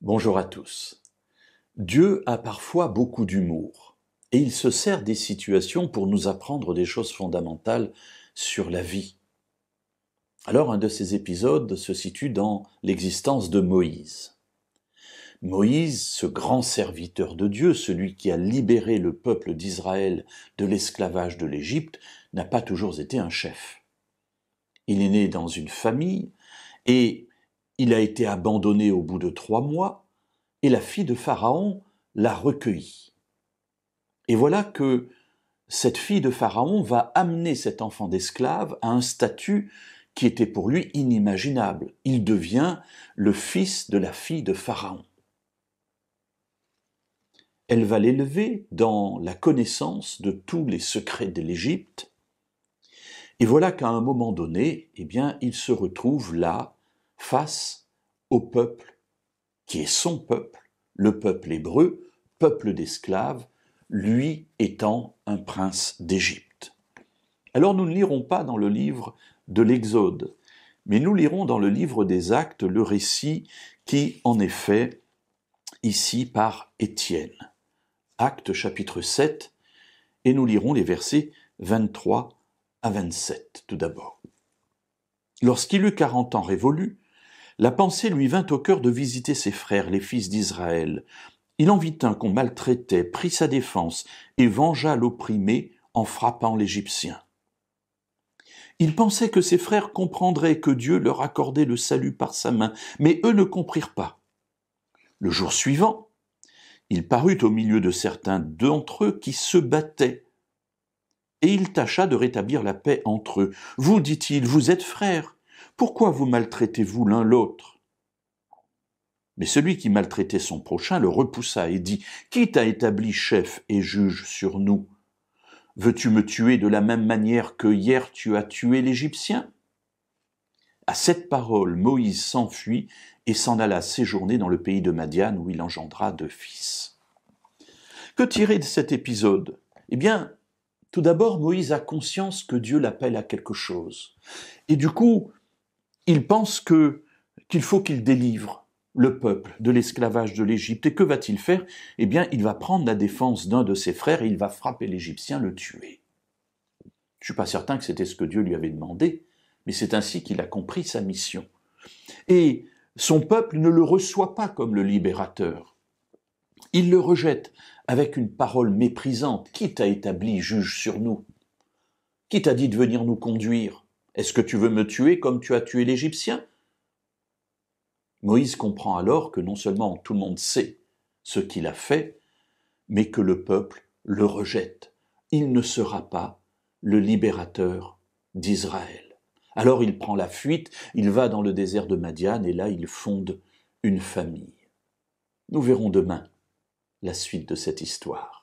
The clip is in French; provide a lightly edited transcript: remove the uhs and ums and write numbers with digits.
Bonjour à tous. Dieu a parfois beaucoup d'humour et il se sert des situations pour nous apprendre des choses fondamentales sur la vie. Alors un de ces épisodes se situe dans l'existence de Moïse. Moïse, ce grand serviteur de Dieu, celui qui a libéré le peuple d'Israël de l'esclavage de l'Égypte, n'a pas toujours été un chef. Il est né dans une famille et il a été abandonné au bout de 3 mois et la fille de Pharaon l'a recueilli. Et voilà que cette fille de Pharaon va amener cet enfant d'esclave à un statut qui était pour lui inimaginable. Il devient le fils de la fille de Pharaon. Elle va l'élever dans la connaissance de tous les secrets de l'Égypte. Et voilà qu'à un moment donné, il se retrouve là, face au peuple qui est son peuple, le peuple hébreu, peuple d'esclaves, lui étant un prince d'Égypte. Alors nous ne lirons pas dans le livre de l'Exode, mais nous lirons dans le livre des Actes le récit qui en est fait ici par Étienne. Actes chapitre 7, et nous lirons les versets 23 à 27 tout d'abord. Lorsqu'il eut 40 ans révolus, la pensée lui vint au cœur de visiter ses frères, les fils d'Israël. Il en vit un qu'on maltraitait, prit sa défense et vengea l'opprimé en frappant l'Égyptien. Il pensait que ses frères comprendraient que Dieu leur accordait le salut par sa main, mais eux ne comprirent pas. Le jour suivant, il parut au milieu de certains d'entre eux qui se battaient, et il tâcha de rétablir la paix entre eux. « Vous, dit-il, vous êtes frères, pourquoi vous maltraitez-vous l'un l'autre » Mais celui qui maltraitait son prochain le repoussa et dit « Qui t'a établi chef et juge sur nous ? Veux-tu me tuer de la même manière que hier tu as tué l'Égyptien » À cette parole, Moïse s'enfuit et s'en alla séjourner dans le pays de Madian où il engendra 2 fils. Que tirer de cet épisode ? Tout d'abord, Moïse a conscience que Dieu l'appelle à quelque chose. Et du coup, il pense qu'il faut qu'il délivre le peuple de l'esclavage de l'Égypte. Et que va-t-il faire ? Il va prendre la défense d'un de ses frères et il va frapper l'Égyptien, le tuer. Je ne suis pas certain que c'était ce que Dieu lui avait demandé, mais c'est ainsi qu'il a compris sa mission. Et son peuple ne le reçoit pas comme le libérateur. Il le rejette avec une parole méprisante. « Qui t'a établi juge sur nous ? Qui t'a dit de venir nous conduire ? Est-ce que tu veux me tuer comme tu as tué l'Égyptien ?» Moïse comprend alors que non seulement tout le monde sait ce qu'il a fait, mais que le peuple le rejette. Il ne sera pas le libérateur d'Israël. Alors il prend la fuite, il va dans le désert de Madian et là il fonde une famille. Nous verrons demain la suite de cette histoire.